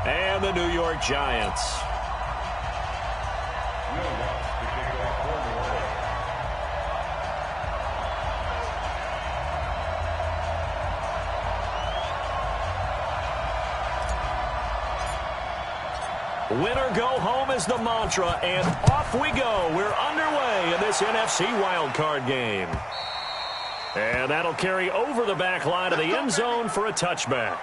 And the New York Giants. Winner go home is the mantra, and off we go. We're underway in this NFC wildcard game. And that'll carry over the back line of the end zone for a touchback.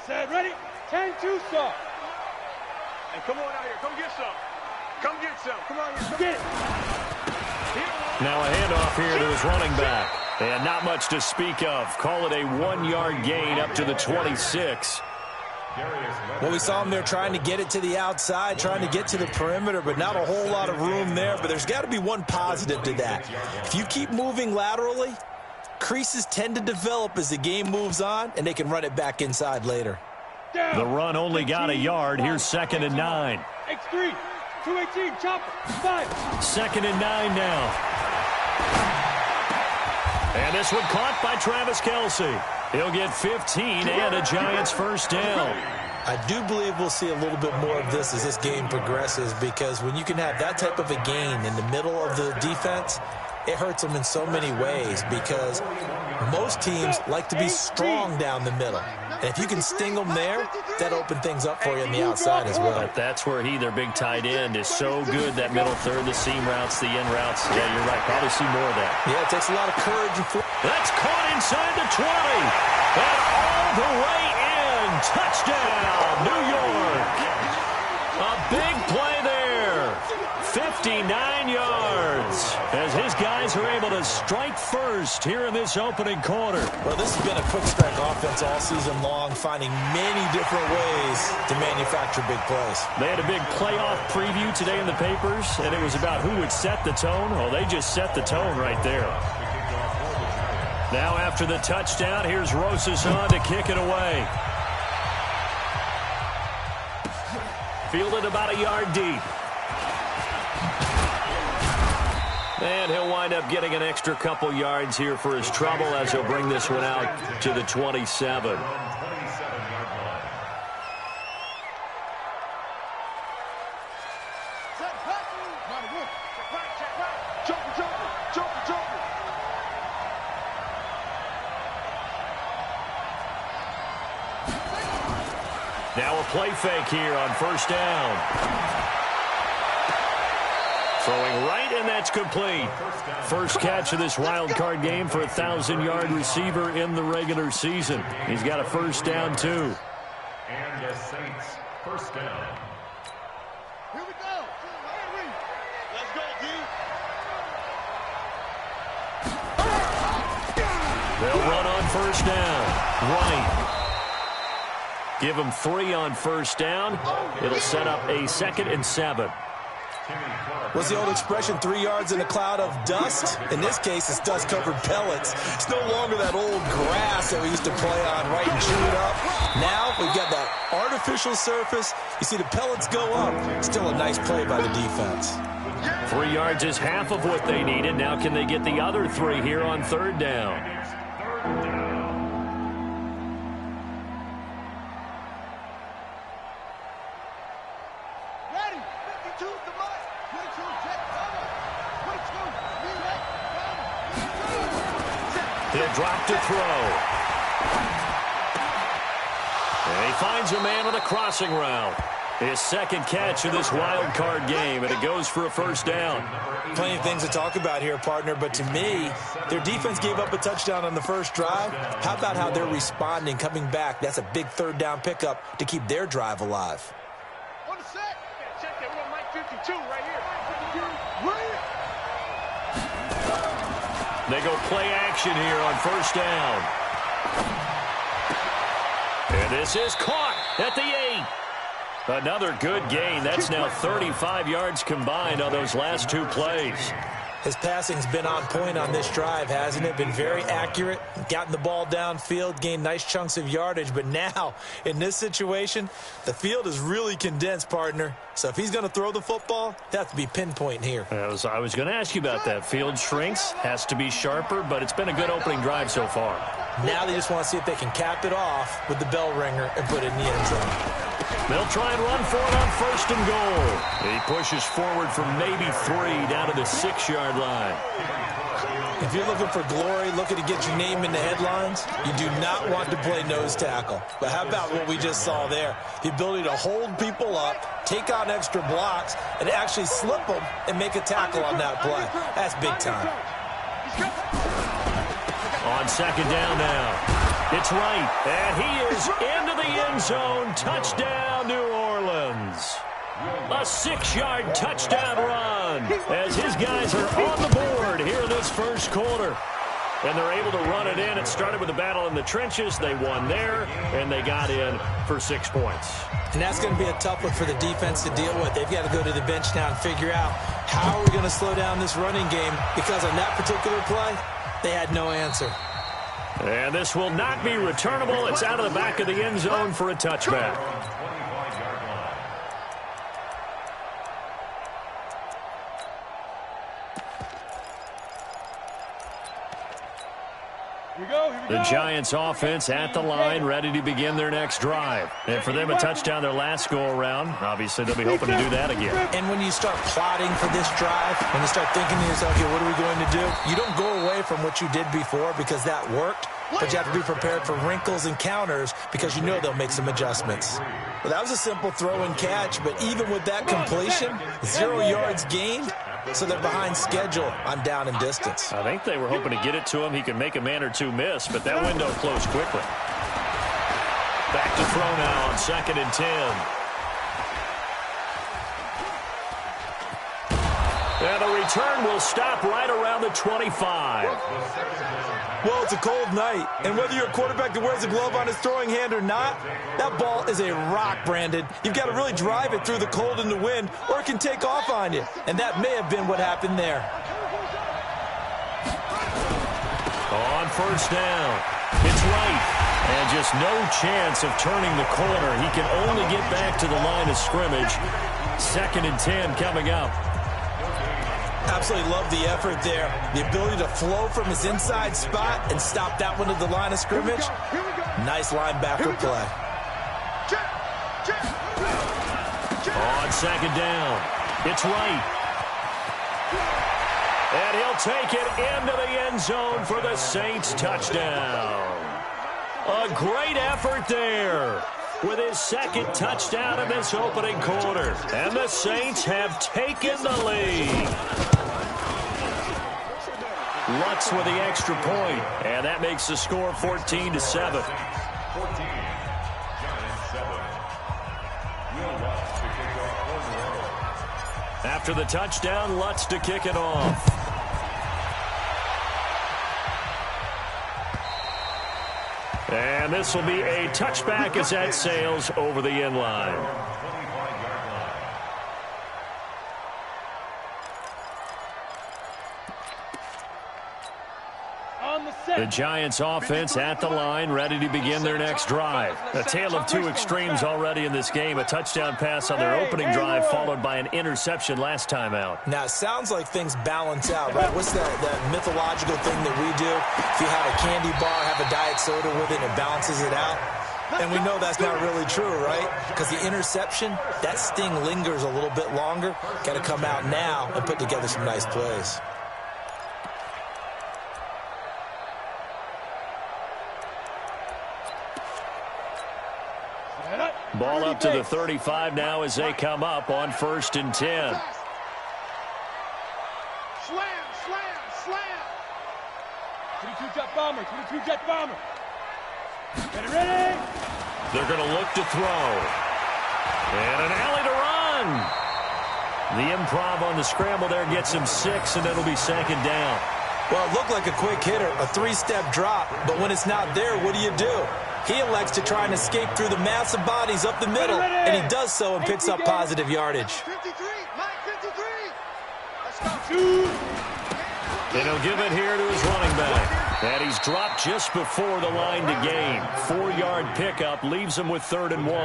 Set, ready? 10-2, sir. Hey, come on out here. Come get some. Come get some. Come on here. Come get it. Now a handoff here to his running back. And not much to speak of. Call it a 1-yard gain up to the 26. Well, we saw him there trying to get it to the outside, trying to get to the perimeter, but not a whole lot of room there. But there's got to be one positive to that. If you keep moving laterally, creases tend to develop as the game moves on, and they can run it back inside later. The run only got a yard. Here's 2nd and 9. X3, 218, chopper, 5. 2nd and 9 now. And this one caught by Travis Kelce. He'll get 15 and a Giants first down. I do believe we'll see a little bit more of this as this game progresses, because when you can have that type of a gain in the middle of the defense, it hurts them in so many ways, because most teams like to be strong down the middle. And if you can sting them there, that opens things up for you on the outside as well. But that's where their big tight end, is so good, that middle third, the seam routes, the in routes. Yeah, you're right. Probably see more of that. Yeah, it takes a lot of courage. That's caught inside the 20. And all the way in. Touchdown, New York. A big play there. 59 yards as his guys are able to strike first here in this opening quarter. Well, this has been a quick strike offense all season long, finding many different ways to manufacture big plays. They had a big playoff preview today in the papers, and it was about who would set the tone. Well, they just set the tone right there. Now after the touchdown, here's Rosas on to kick it away. Fielded about a yard deep. And he'll wind up getting an extra couple yards here for his trouble as he'll bring this one out to the 27. Now a play fake here on first down. Throwing right, and that's complete. First catch of this wild card game for a 1,000-yard receiver in the regular season. He's got a first down, too. And the Saints, first down. Here we go. Let's go, D. They'll run on first down. Running. Give them 3 on first down. It'll set up a 2nd and 7. What's the old expression, 3 yards in a cloud of dust? In this case, it's dust-covered pellets. It's no longer that old grass that we used to play on, right, and chew it up. Now we've got that artificial surface. You see the pellets go up. Still a nice play by the defense. 3 yards is half of what they needed. Now can they get the other 3 here on third down? He'll drop to throw. And he finds a man on a crossing route. His second catch of this wild card game, and it goes for a first down. Plenty of things to talk about here, partner, but to me, their defense gave up a touchdown on the first drive. How about how they're responding, coming back? That's a big third down pickup to keep their drive alive. On the set. Check that one, Mike 52 right here. Right here. They go play action here on first down. And this is caught at the 8. Another good gain. That's now 35 yards combined on those last 2 plays. His passing's been on point on this drive, hasn't it? Been very accurate, gotten the ball downfield, gained nice chunks of yardage. But now, in this situation, the field is really condensed, partner. So if he's going to throw the football, it has to be pinpoint here. I was going to ask you about that. Field shrinks, has to be sharper, but it's been a good opening drive so far. Now they just want to see if they can cap it off with the bell ringer and put it in the end zone. They'll try and run for it on 1st and goal. He pushes forward for maybe 3 down to the 6-yard line. If you're looking for glory, looking to get your name in the headlines, you do not want to play nose tackle. But how about what we just saw there? The ability to hold people up, take on extra blocks, and actually slip them and make a tackle on that play. That's big time. On 2nd down now. It's right, and he is into the end zone. Touchdown, New Orleans. A 6-yard touchdown run as his guys are on the board here in this first quarter. And they're able to run it in. It started with a battle in the trenches. They won there, and they got in for 6 points. And that's going to be a tough one for the defense to deal with. They've got to go to the bench now and figure out how are we going to slow down this running game, because on that particular play, they had no answer. And this will not be returnable. It's out of the back of the end zone for a touchback. The Giants offense at the line, ready to begin their next drive. And for them, a touchdown their last go-around. Obviously, they'll be hoping to do that again. And when you start plotting for this drive, when you start thinking to yourself, okay, what are we going to do? You don't go away from what you did before because that worked, but you have to be prepared for wrinkles and counters because you know they'll make some adjustments. Well, that was a simple throw and catch, but even with that completion, 0 yards gained, so they're behind schedule on down and distance. I think they were hoping to get it to him. He could make a man or two miss, but that window closed quickly. Back to throw now on 2nd and 10. And the return will stop right around the 25. Well, it's a cold night, and whether you're a quarterback that wears a glove on his throwing hand or not, that ball is a rock, Brandon. You've got to really drive it through the cold and the wind, or it can take off on you, and that may have been what happened there. On 1st down, it's right, and just no chance of turning the corner. He can only get back to the line of scrimmage. 2nd and 10 coming up. Absolutely love the effort there. The ability to flow from his inside spot and stop that one at the line of scrimmage. Nice linebacker play. On 2nd down, it's right. And he'll take it into the end zone for the Saints touchdown. A great effort there with his 2nd touchdown in this opening quarter. And the Saints have taken the lead. Lutz with the extra point, and that makes the score 14-7. 14, Giants 7. After the touchdown, Lutz to kick it off. And this will be a touchback as that sails over the end line. The Giants offense at the line, ready to begin their next drive. A tale of 2 extremes already in this game. A touchdown pass on their opening drive, followed by an interception last time out. Now, it sounds like things balance out, right? What's that mythological thing that we do? If you have a candy bar, have a diet soda with it, it balances it out. And we know that's not really true, right? Because the interception, that sting lingers a little bit longer. Got to come out now and put together some nice plays. Ball up to the 35 now as they come up on 1st and 10. Slam, slam, slam. 22 jet bomber, 22 jet bomber. Get it ready. They're going to look to throw. And an alley to run. The improv on the scramble there gets him 6, and it'll be 2nd down. Well, it looked like a quick hitter, a 3-step drop, but when it's not there, what do? He elects to try and escape through the massive bodies up the middle, and he does so and picks up positive yardage. 53, Mike 53. Let's go. 2. And he'll give it here to his running back. And he's dropped just before the line to gain. 4-yard pickup leaves him with 3rd and 1.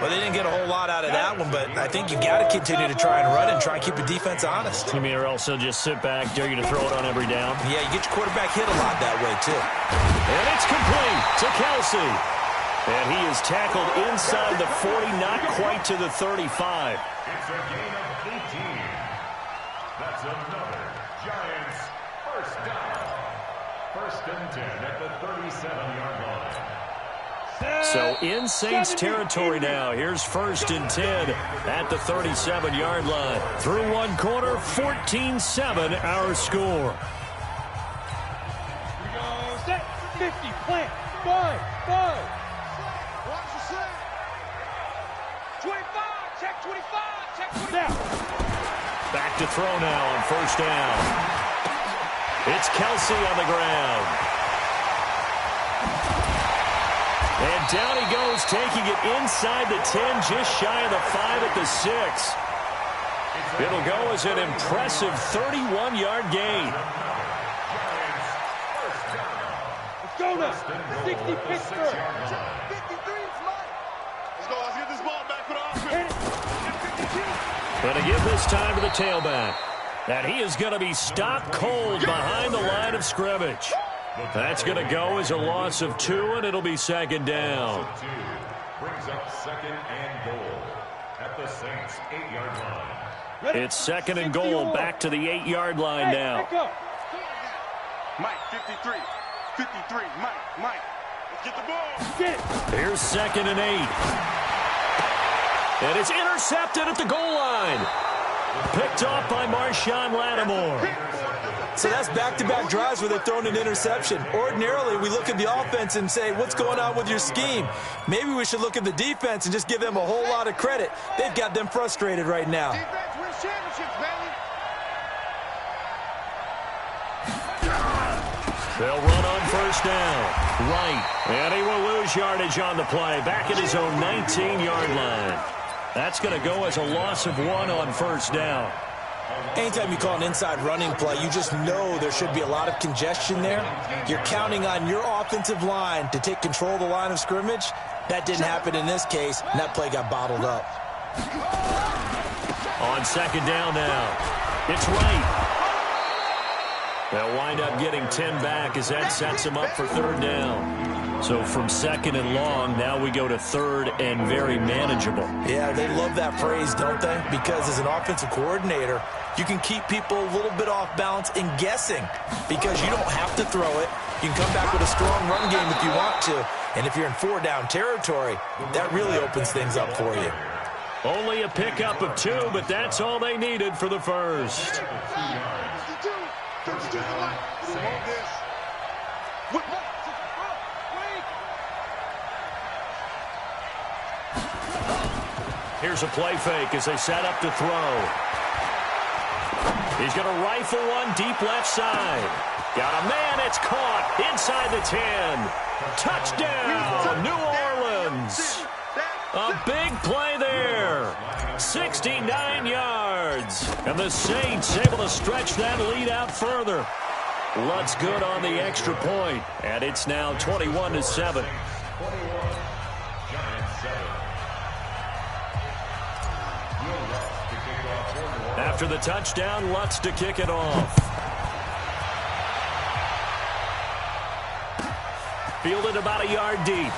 Well, they didn't get a whole lot out of that one, but I think you got to continue to try and run and try and keep the defense honest. You mean, or else he'll just sit back, dare you to throw it on every down? Yeah, you get your quarterback hit a lot that way, too. And it's complete to Kelsey. And he is tackled inside the 40, not quite to the 35. It's a gain of 18. That's another Giants first down. 1st and 10 at the 37-yard line. So in Saints territory now. Here's 1st and 10 at the 37-yard line. Through one quarter, 14-7 our score. Here we go. Set. 50. Plant. 5. 5. 25. Check 25. Check 25. Now. Back to throw now on 1st down. It's Kelsey on the ground. And down he goes, taking it inside the 10, just shy of the 5 at the 6. It'll go as an impressive 31-yard gain. Let's go now. 60 Pittsburgh. 53 is mine. Let's go. Let's get this ball back for the offense. Going to give this time to the tailback. And he is going to be stopped cold behind the line of scrimmage. That's going to go as a loss of 2, and it'll be 2nd down. Brings up 2nd and goal at the Saints 8-yard line. It's 2nd and goal, back to the 8-yard line now. Mike, 53. 53. Mike. Let's get the ball. Get it. Here's 2nd and 8. And it's intercepted at the goal line. Picked off by Marshawn Lattimore. So that's back-to-back drives where they're throwing an interception. Ordinarily, we look at the offense and say, what's going on with your scheme? Maybe we should look at the defense and just give them a whole lot of credit. They've got them frustrated right now. Defense wins championships, baby. They'll run on 1st down. Right. And he will lose yardage on the play. Back at his own 19-yard line. That's going to go as a loss of 1 on 1st down. Anytime you call an inside running play, you just know there should be a lot of congestion there. You're counting on your offensive line to take control of the line of scrimmage. That didn't happen in this case, and that play got bottled up. On 2nd down now. It's right. They'll wind up getting 10 back as that sets them up for 3rd down. So from 2nd and long, now we go to 3rd and very manageable. Yeah, they love that phrase, don't they? Because as an offensive coordinator, you can keep people a little bit off balance and guessing because you don't have to throw it. You can come back with a strong run game if you want to. And if you're in 4-down territory, that really opens things up for you. Only a pickup of 2, but that's all they needed for the first. Here's a play fake as they set up to throw. He's going to rifle one deep left side. Got a man, it's caught inside the 10. Touchdown, New Orleans. A big play there. 69 yards. And the Saints able to stretch that lead out further. Lutz good on the extra point. And it's now 21-7. After the touchdown, Lutz to kick it off. Fielded about a yard deep.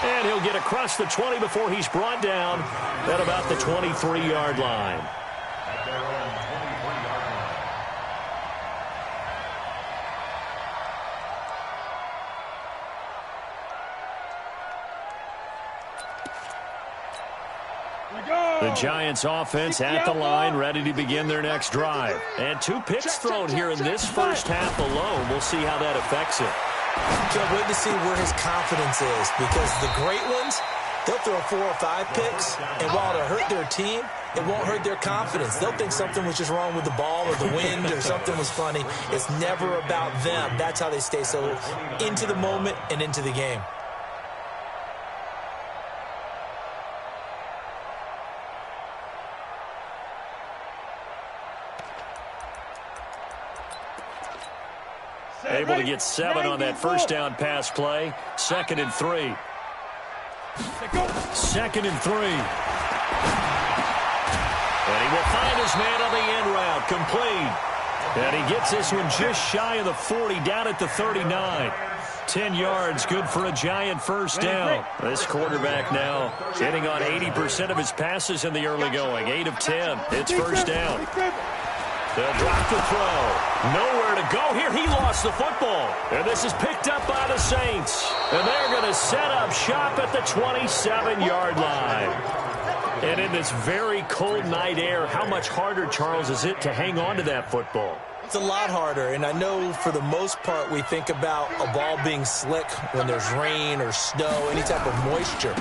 And he'll get across the 20 before he's brought down at about the 23-yard line. The Giants offense at the line, ready to begin their next drive. And 2 picks thrown here in this first half alone. We'll see how that affects it. Can't wait to see where his confidence is because the great ones, they'll throw 4 or 5 picks, and while it'll hurt their team, it won't hurt their confidence. They'll think something was just wrong with the ball or the wind or something was funny. It's never about them. That's how they stay so into the moment and into the game. able to get 7 on that first down pass play. 2nd and 3. 2nd and 3. And he will find his man on the end route. Complete. And he gets this one just shy of the 40, down at the 39. 10 yards, good for a Giant first down. This quarterback now hitting on 80% of his passes in the early going. 8 of 10. It's first down. They'll drop the throw. Nowhere to go here. He lost the football. And this is picked up by the Saints. And they're going to set up shop at the 27-yard line. And in this very cold night air, how much harder, Charles, is it to hang on to that football? It's a lot harder, and I know for the most part we think about a ball being slick when there's rain or snow, any type of moisture.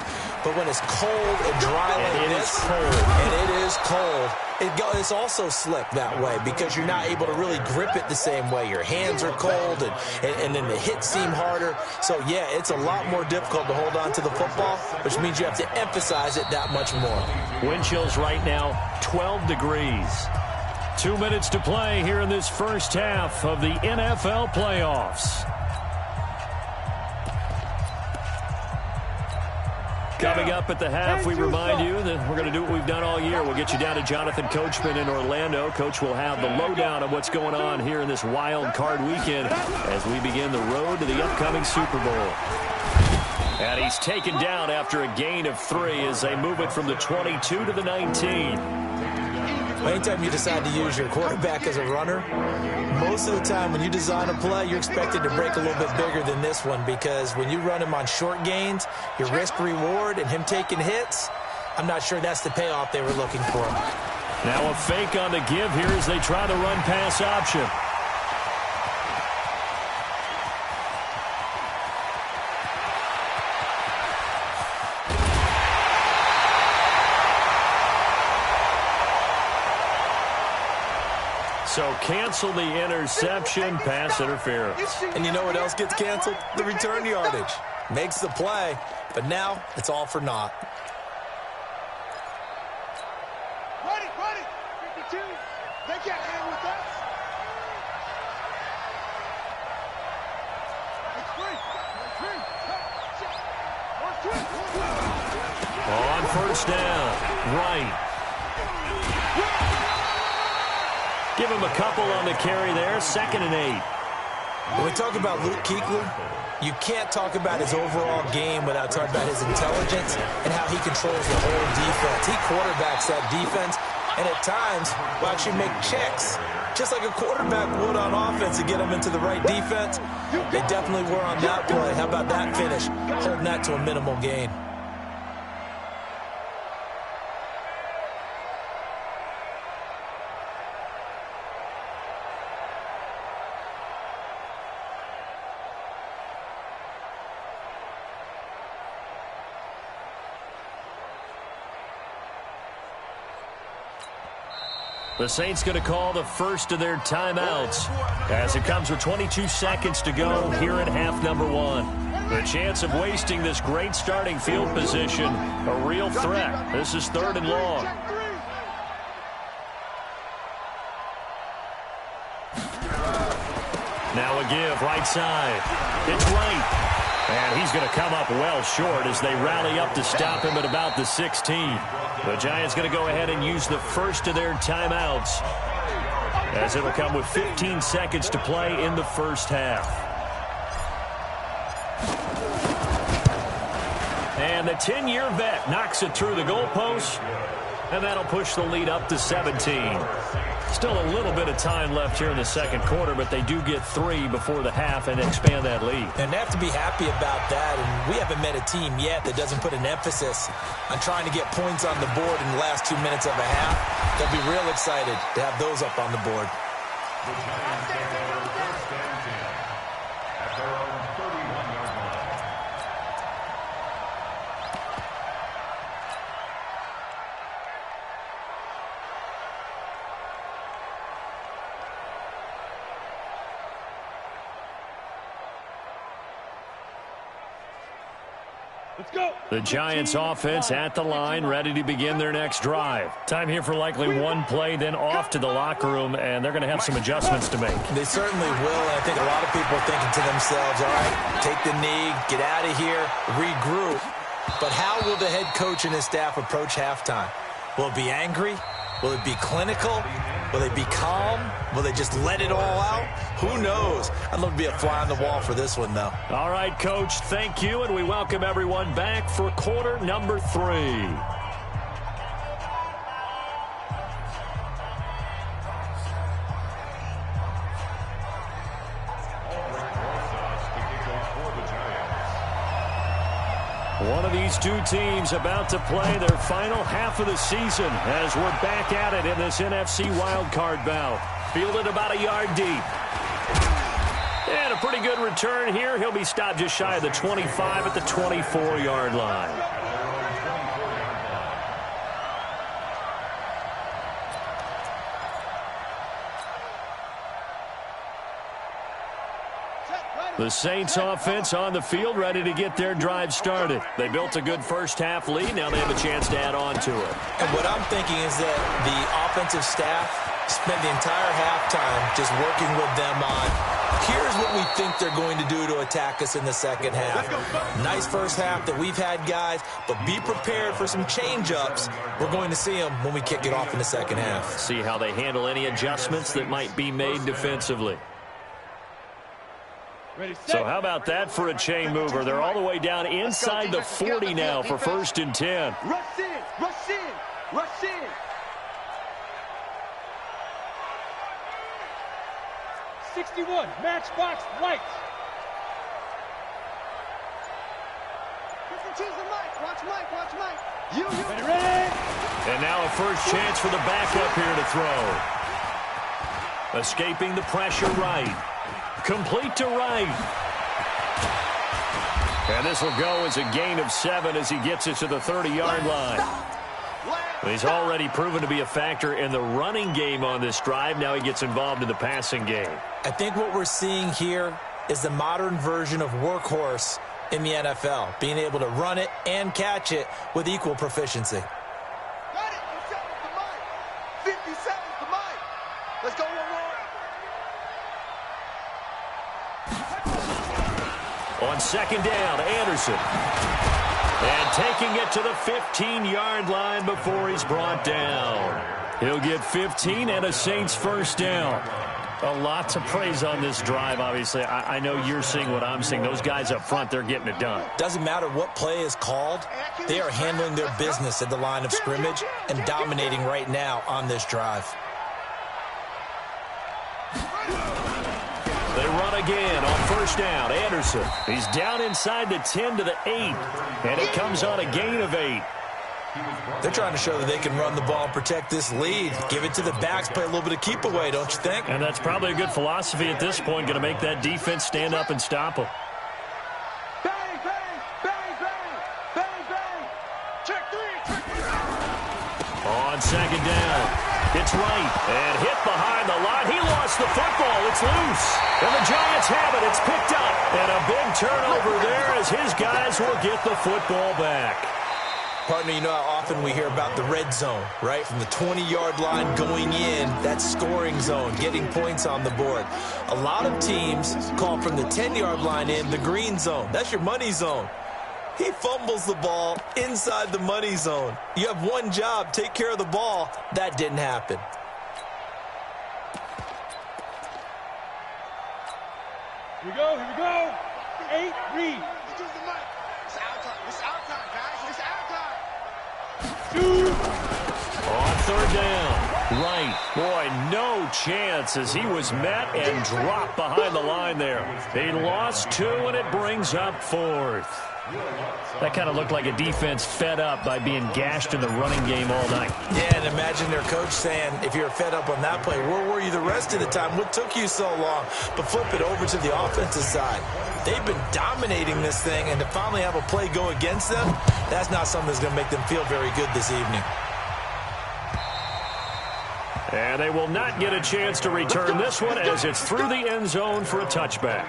But when it's cold and dry like this, and it is cold, it's also slick that way because you're not able to really grip it the same way. Your hands are cold, and then the hits seem harder. So, yeah, it's a lot more difficult to hold on to the football, which means you have to emphasize it that much more. Wind chills right now, 12 degrees. 2 minutes to play here in this first half of the NFL playoffs. Coming up at the half, we remind you that we're going to do what we've done all year. We'll get you down to Jonathan Coachman in Orlando. Coach will have the lowdown of what's going on here in this wild card weekend as we begin the road to the upcoming Super Bowl. And he's taken down after a gain of 3 as they move it from the 22 to the 19. Anytime you decide to use your quarterback as a runner, most of the time when you design a play, you're expected to break a little bit bigger than this one because when you run him on short gains, your risk-reward and him taking hits, I'm not sure that's the payoff they were looking for. Now a fake on the give here as they try the run-pass option. So cancel the interception, pass interference. And you know what else gets canceled? The return yardage. Makes the play, but now it's all for naught. Ready, 52. They can't hang with us. On first down, right. Give him a couple on the carry there. 2nd and 8. When we talk about Luke Kuechly, you can't talk about his overall game without talking about his intelligence and how he controls the whole defense. He quarterbacks that defense, and at times will actually make checks, just like a quarterback would on offense to get them into the right defense. They definitely were on that play. How about that finish? Holding that to a minimal gain. The Saints going to call the first of their timeouts as it comes with 22 seconds to go here in half number 1. The chance of wasting this great starting field position, a real threat. This is 3rd and long. Now a give, right side. It's right. And he's going to come up well short as they rally up to stop him at about the 16. The Giants going to go ahead and use the first of their timeouts as it'll come with 15 seconds to play in the first half. And the 10-year vet knocks it through the goalpost, and that'll push the lead up to 17. Still a little bit of time left here in the second quarter, but they do get 3 before the half and expand that lead. And they have to be happy about that, and we haven't met a team yet that doesn't put an emphasis on trying to get points on the board in the last 2 minutes of a half. They'll be real excited to have those up on the board. The Giants take over 1st and 10 at their own 31-yard line. Let's go. The Giants offense at the line, ready to begin their next drive. Time here for likely one play, then off to the locker room, and they're going to have some adjustments to make. They certainly will, and I think a lot of people are thinking to themselves, all right, take the knee, get out of here, regroup. But how will the head coach and his staff approach halftime? Will it be angry? Will it be clinical? Will they be calm? Will they just let it all out? Who knows? I'd love to be a fly on the wall for this one, though. All right, Coach, thank you, and we welcome everyone back for quarter number 3. One of these two teams about to play their final half of the season as we're back at it in this NFC wildcard bout. Fielded about a yard deep. And a pretty good return here. He'll be stopped just shy of the 25 at the 24-yard line. The Saints offense on the field, ready to get their drive started. They built a good first-half lead. Now they have a chance to add on to it. And what I'm thinking is that the offensive staff spent the entire halftime just working with them on, here's what we think they're going to do to attack us in the second half. Nice first half that we've had, guys, but be prepared for some change-ups. We're going to see them when we kick it off in the second half. See how they handle any adjustments that might be made defensively. So how about that for a chain mover? They're all the way down inside the 40 now for 1st and 10. Rush in, rush in, rush in. '61, matchbox lights. Watch Mike. Ready? And now a first chance for the backup here to throw. Escaping the pressure right. Complete to right. And this will go as a gain of 7 as he gets it to the 30-yard line. He's already proven to be a factor in the running game on this drive. Now he gets involved in the passing game. I think what we're seeing here is the modern version of workhorse in the NFL, being able to run it and catch it with equal proficiency. Got it. 57's the Mike. Let's go, On second down, Anderson. And taking it to the 15-yard line before he's brought down. He'll get 15 and a Saints first down. A lot to praise on this drive, obviously. I know you're seeing what I'm seeing. Those guys up front, they're getting it done. Doesn't matter what play is called. They are handling their business at the line of scrimmage and dominating right now on this drive. They run again on first down. Anderson. He's down inside the 10 to the 8. And it comes on a gain of 8. They're trying to show that they can run the ball and protect this lead. Give it to the backs, play a little bit of keep away, don't you think? And that's probably a good philosophy at this point. Going to make that defense stand up and stop them. Bang, bang, bang, bang, bang, bang. Check three. On second down. It's right. And hit behind the line. He lost the football. It's loose. And the Giants have it. It's picked up. And a big turnover there as his guys will get the football back. Partner, you know how often we hear about the red zone, right? From the 20-yard line going in, that scoring zone, getting points on the board. A lot of teams call from the 10-yard line in the green zone. That's your money zone. He fumbles the ball inside the money zone. You have one job, take care of the ball. That didn't happen. Here we go, 8, read. It's our time, guys. It's our time. On third down. Right. Boy, no chance as he was met and dropped behind the line there. He lost 2, and it brings up 4th. That kind of looked like a defense fed up by being gashed in the running game all night. Yeah, and imagine their coach saying, if you're fed up on that play, where were you the rest of the time? What took you so long? But flip it over to the offensive side. They've been dominating this thing, and to finally have a play go against them, that's not something that's going to make them feel very good this evening. And they will not get a chance to return this one as it's through the end zone for a touchback.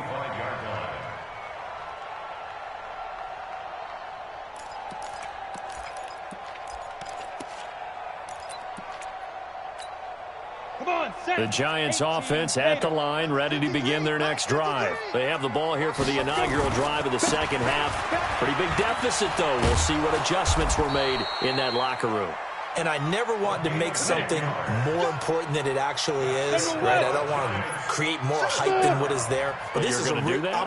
The Giants offense at the line, ready to begin their next drive. They have the ball here for the inaugural drive of the second half. Pretty big deficit, though. We'll see what adjustments were made in that locker room. And I never want to make something more important than it actually is, right? I don't want to create more hype than what is there. But this is I'm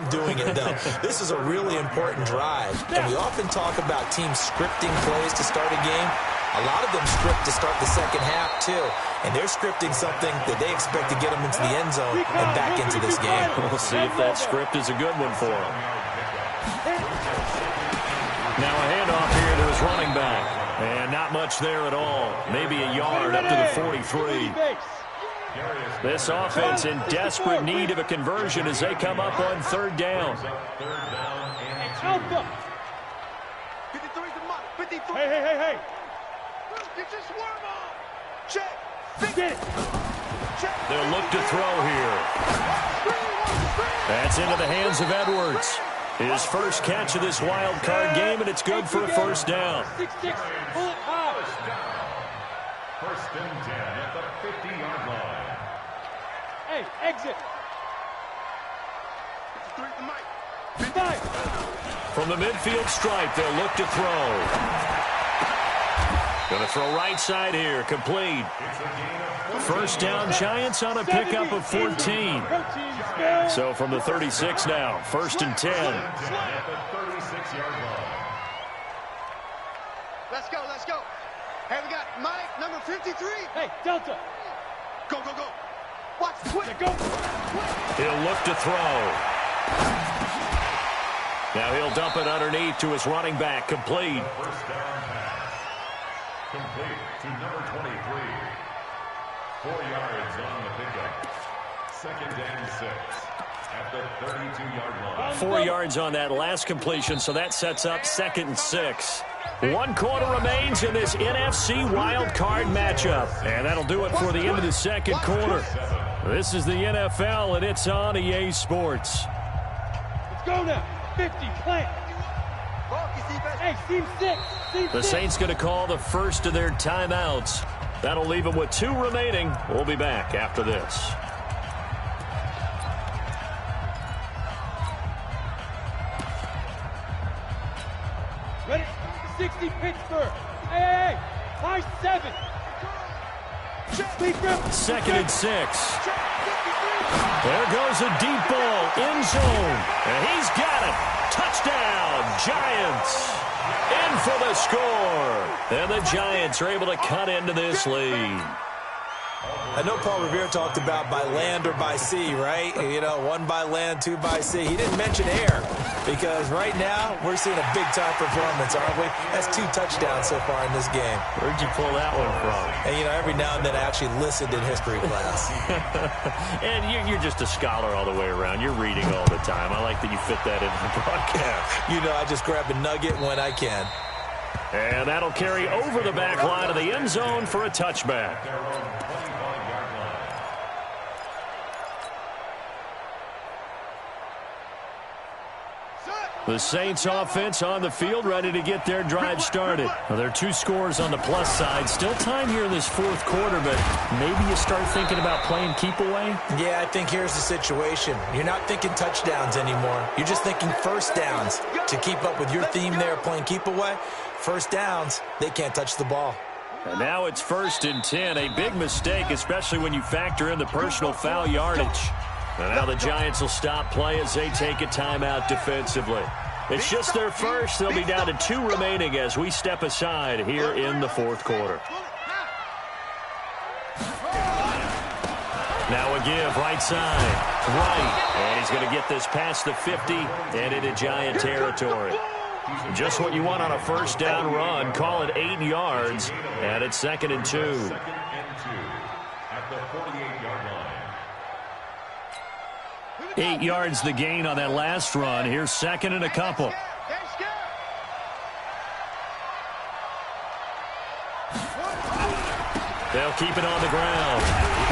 doing it, though. This is a really important drive. And we often talk about teams scripting plays to start a game. A lot of them script to start the second half, too. And they're scripting something that they expect to get them into the end zone and back into this game. We'll see if that script is a good one for them. Now a handoff here to his running back. And not much there at all. Maybe a yard up to the 43. This offense in desperate need of a conversion as they come up on third down. Hey. Get your swarm on. Check. Get it. They'll look to throw here. That's into the hands of Edwards. His first catch of this wild card game, and it's good for a first down. 6-6. Pull it high. First and 10 at the 50-yard line. Hey, exit. Fire. From the midfield stripe, they'll look to throw. Going to throw right side here, complete. First down, Giants on a pickup of 14. So from the 36 now, first and 10. At the 36-yard line. Let's go. Hey, we got Mike, number 53. Hey, Delta. Go. Watch, quick. Go. He'll look to throw. Now he'll dump it underneath to his running back, complete. First down pass. Complete to number 23. 4 yards on the pickup. Second and 6 at the 32-yard line. 4 yards on that last completion, so that sets up second and 6. 1 quarter remains in this NFC wild card matchup. And that'll do it for the end of the second quarter. This is the NFL, and it's on EA Sports. Let's go now. 50, plant. Hey, seam 6. The Saints going to call the first of their timeouts. That'll leave them with 2 remaining. We'll be back after this. Ready? 60, Pittsburgh. Hey. High 7. Second and 6. There goes a deep ball, end zone, and he's got it. Touchdown, Giants. In for the score. And the Giants are able to cut into this lead. I know Paul Revere talked about by land or by sea, right? You know, 1 by land, 2 by sea. He didn't mention air because right now we're seeing a big-time performance, aren't we? That's 2 touchdowns so far in this game. Where'd you pull that one from? And, you know, every now and then I actually listened in history class. And you're just a scholar all the way around. You're reading all the time. I like that you fit that into the broadcast. You know, I just grab a nugget when I can. And that'll carry over the back line of the end zone for a touchback. The Saints offense on the field, ready to get their drive started. Well, there are 2 scores on the plus side. Still time here in this fourth quarter, but maybe you start thinking about playing keep away? Yeah, I think here's the situation. You're not thinking touchdowns anymore. You're just thinking first downs. To keep up with your theme there, playing keep away, first downs, they can't touch the ball. And now it's first and 10. A big mistake, especially when you factor in the personal foul yardage. And now the Giants will stop play as they take a timeout defensively. It's just their first. They'll be down to 2 remaining as we step aside here in the fourth quarter. Now a give, right side, right. And he's going to get this past the 50 and into Giant territory. Just what you want on a first down run. Call it 8 yards, and it's second and 2. Second and 2 at the 48-yard line. 8 yards the gain on that last run. Here's second and a couple. They'll keep it on the ground.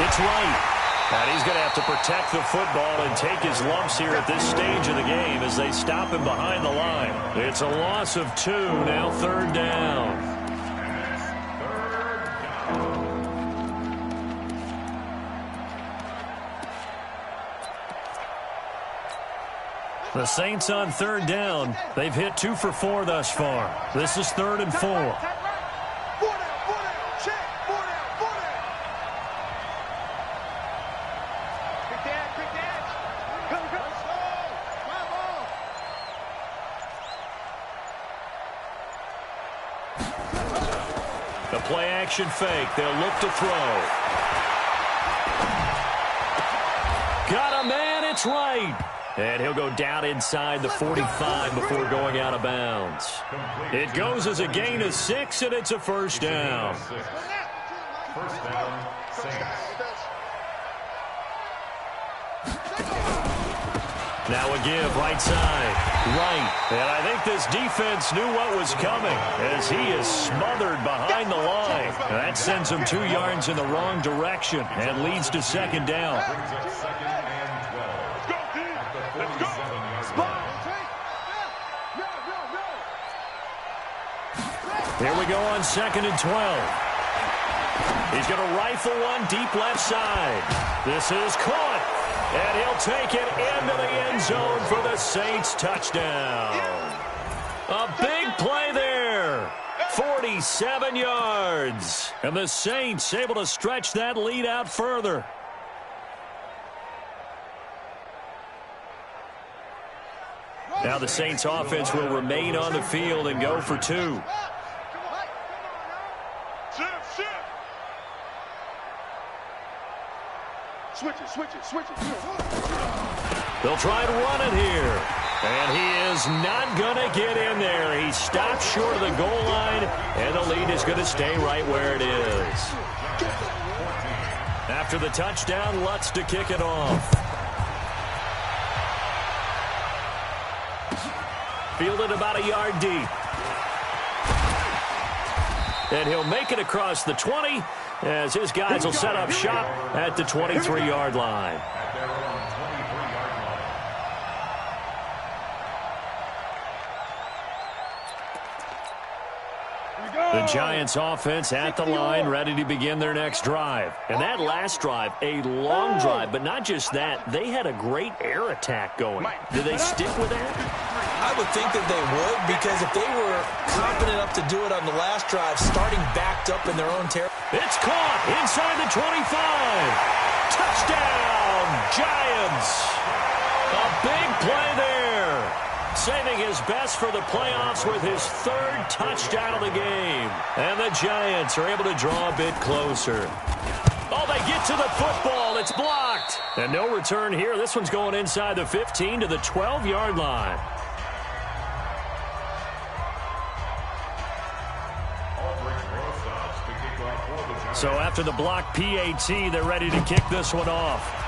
It's right. And he's going to have to protect the football and take his lumps here at this stage of the game as they stop him behind the line. It's a loss of 2, now third down. The Saints on third down. They've hit 2 for 4 thus far. This is 3rd and 4. The play action fake. They'll look to throw. Got a man. It's right. And he'll go down inside the 45 before going out of bounds. It goes as a gain of 6, and it's a first down. First down, Saints. Now a give, right side, right. And I think this defense knew what was coming as he is smothered behind the line. That sends him 2 yards in the wrong direction and leads to second down. Brings up 2nd and 12. At the 47-yard line. Here we go on 2nd and 12. He's going to rifle one deep left side. This is caught. And he'll take it into the end zone for the Saints touchdown. A big play there. 47 yards. And the Saints able to stretch that lead out further. Now the Saints offense will remain on the field and go for 2. Switch it. They'll try to run it here. And he is not going to get in there. He stopped short of the goal line, and the lead is going to stay right where it is. After the touchdown, Lutz to kick it off. Fielded about a yard deep. And he'll make it across the 20 as his guys will set up shop at the 23-yard line. At their own 23-yard line. The Giants offense at the line, ready to begin their next drive. And that last drive, a long drive, but not just that. They had a great air attack going. Did they stick with that? I would think that they would, because if they were confident enough to do it on the last drive, starting backed up in their own territory. It's caught inside the 25. Touchdown, Giants. A big play there. Saving his best for the playoffs with his 3rd touchdown of the game. And the Giants are able to draw a bit closer. Oh, they get to the football. It's blocked. And no return here. This one's going inside the 15 to the 12-yard line. So after the block PAT, they're ready to kick this one off.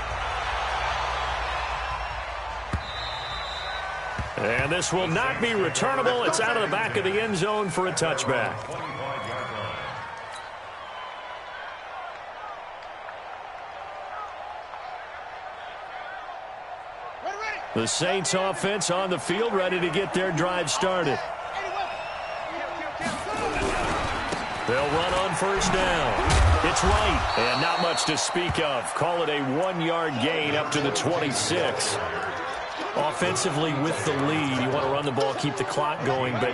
And this will not be returnable. It's out of the back of the end zone for a touchback. The Saints offense on the field, ready to get their drive started. They'll run on first down. It's right, and not much to speak of. Call it a 1-yard gain up to the 26. Offensively with the lead, you want to run the ball, keep the clock going, but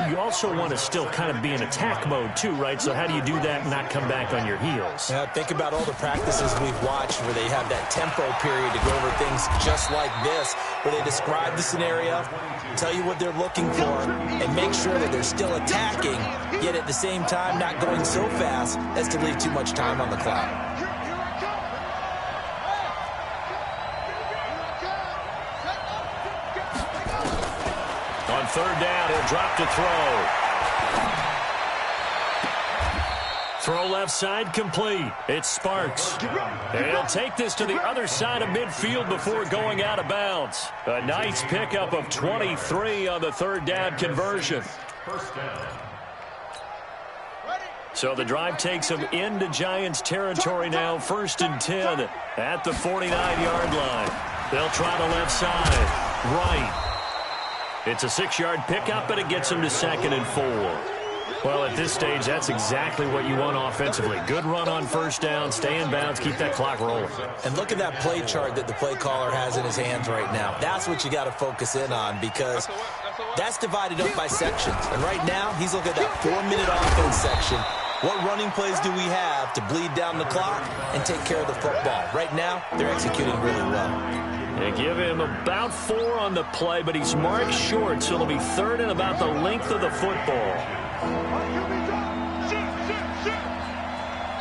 you also want to still kind of be in attack mode too, right? So how do you do that and not come back on your heels? Yeah, think about all the practices we've watched where they have that tempo period to go over things just like this, where they describe the scenario, tell you what they're looking for, and make sure that they're still attacking, yet at the same time not going so fast as to leave too much time on the clock. On third down, he'll drop to throw. Throw left side complete. It's Sparks. And he'll take this to the other side of midfield before going out of bounds. A nice pickup of 23 on the third down conversion. First down. So the drive takes them into Giants territory now. 1st and 10 at the 49-yard line. They'll try the left side. Right. It's a 6-yard pickup, but it gets them to 2nd and 4. Well, at this stage, that's exactly what you want offensively. Good run on first down, stay in bounds, keep that clock rolling. And look at that play chart that the play caller has in his hands right now. That's what you got to focus in on, because that's divided up by sections. And right now, he's looking at that 4-minute offense section. What running plays do we have to bleed down the clock and take care of the football? Right now, they're executing really well. They give him about 4 on the play, but he's marked short, so it'll be 3rd and about the length of the football.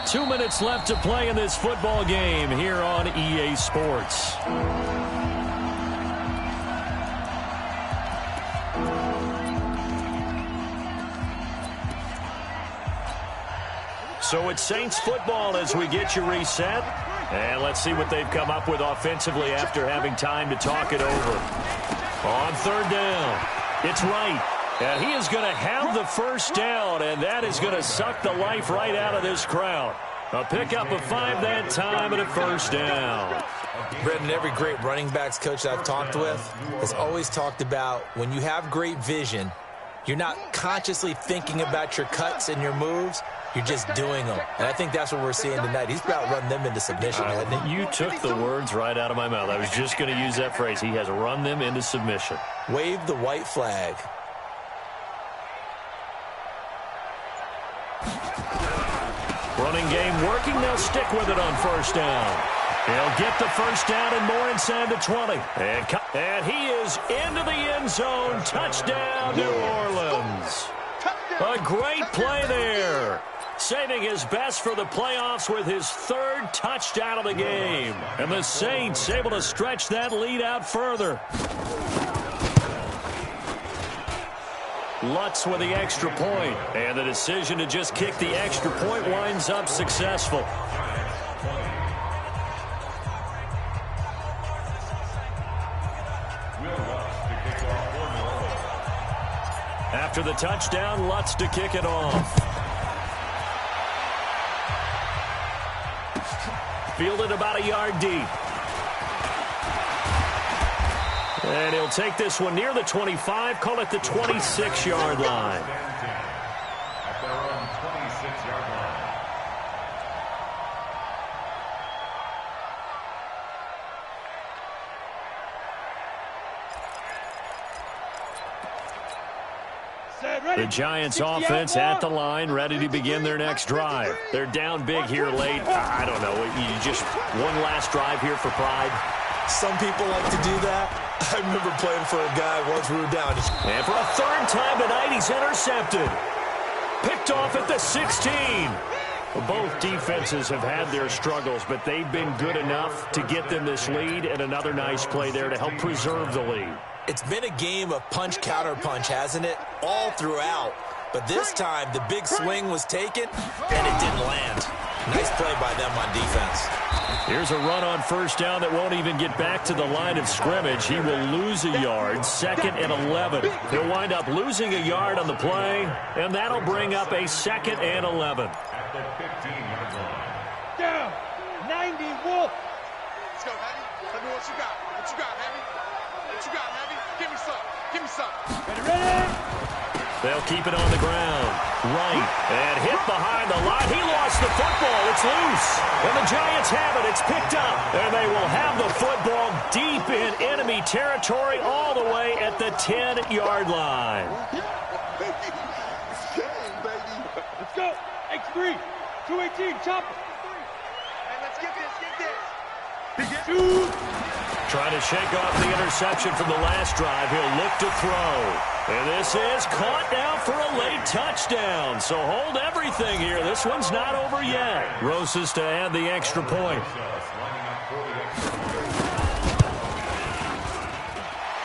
2 minutes left to play in this football game here on EA Sports. So it's Saints football as we get you reset. And let's see what they've come up with offensively after having time to talk it over. On 3rd down, it's Wright. And he is going to have the first down, and that is going to suck the life right out of this crowd. A pickup of 5 that time and a first down. Brendan, every great running backs coach I've talked with has always talked about when you have great vision, you're not consciously thinking about your cuts and your moves. You're just doing them. And I think that's what we're seeing tonight. He's about run them into submission, hasn't he? You took the words right out of my mouth. I was just going to use that phrase. He has run them into submission. Wave the white flag. Running game working. They'll stick with it on first down. He'll get the first down and more inside the 20. And he is into the end zone. Touchdown, New Orleans. A great play there. Saving his best for the playoffs with his 3rd touchdown of the game. And the Saints able to stretch that lead out further. Lutz with the extra point. And the decision to just kick the extra point winds up successful. After the touchdown, Lutz to kick it off. Fielded about a yard deep. And he'll take this one near the 25, call it the 26-yard line. At their own 26-yard line. The Giants offense at the line, ready to begin their next drive. They're down big here late. I don't know. You just one last drive here for pride. Some people like to do that. I remember playing for a guy once we were down. And for a 3rd time tonight, he's intercepted. Picked off at the 16. Well, both defenses have had their struggles, but they've been good enough to get them this lead, and another nice play there to help preserve the lead. It's been a game of punch-counter-punch, hasn't it? All throughout. But this time, the big swing was taken, and it didn't land. Nice play by them on defense. Here's a run on first down that won't even get back to the line of scrimmage. He will lose a yard, 2nd and 11. He'll wind up losing a yard on the play, and that'll bring up a 2nd and 11. At the 15-yard line. Down. 90, Wolf. Let's go, Heavy. Tell me what you got. What you got, Heavy? What you got, Heavy? Give me some. Give me some. Ready? They'll keep it on the ground. Right. And hit behind the line. He lost the football. It's loose. And the Giants have it. It's picked up. And they will have the football deep in enemy territory all the way at the 10-yard line. Let's go. X3. 218. Chopper. Hey, let's get this. Get this. Shoot. Trying to shake off the interception from the last drive. He'll look to throw. And this is caught now for a late touchdown. So hold everything here. This one's not over yet. Rosas to add the extra point.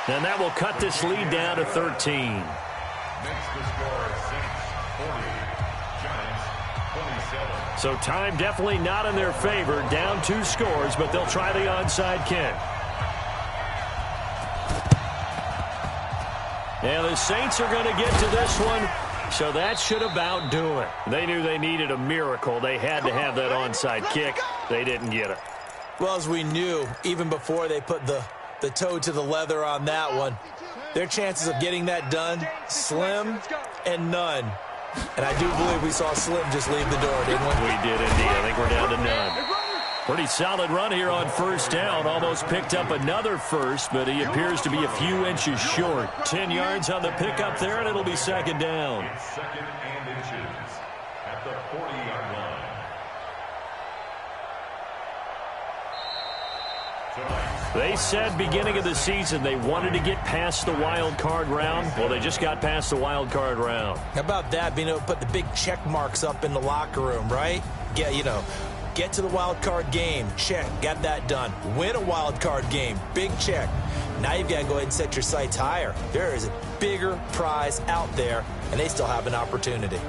And that will cut this lead down to 13. Makes the score Saints 40, Giants 27. So time definitely not in their favor. Down 2 scores, but they'll try the onside kick. And the Saints are going to get to this one, so that should about do it. They knew they needed a miracle. They had to have that onside kick. They didn't get it. Well, as we knew, even before they put the toe to the leather on that one, their chances of getting that done, slim and none. And I do believe we saw Slim just leave the door, didn't we? We did indeed. I think we're down to none. Pretty solid run here on first down. Almost picked up another first, but he appears to be a few inches short. 10 yards on the pickup there, and it'll be second down. It's second and inches at the 40-yard line. They said beginning of the season they wanted to get past the wild card round. Well, they just got past the wild card round. How about that, being able to put the big check marks up in the locker room, right? Yeah, you know, get to the wild card game, check, got that done. Win a wild card game, big check. Now you've got to go ahead and set your sights higher. There is a bigger prize out there, and they still have an opportunity.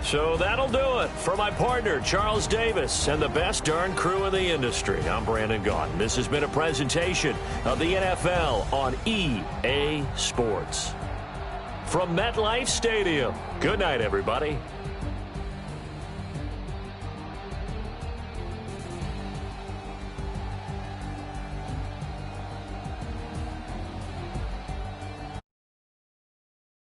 So that'll do it. For my partner, Charles Davis, and the best darn crew in the industry, I'm Brandon Gaudin. This has been a presentation of the NFL on EA Sports. From MetLife Stadium, good night, everybody.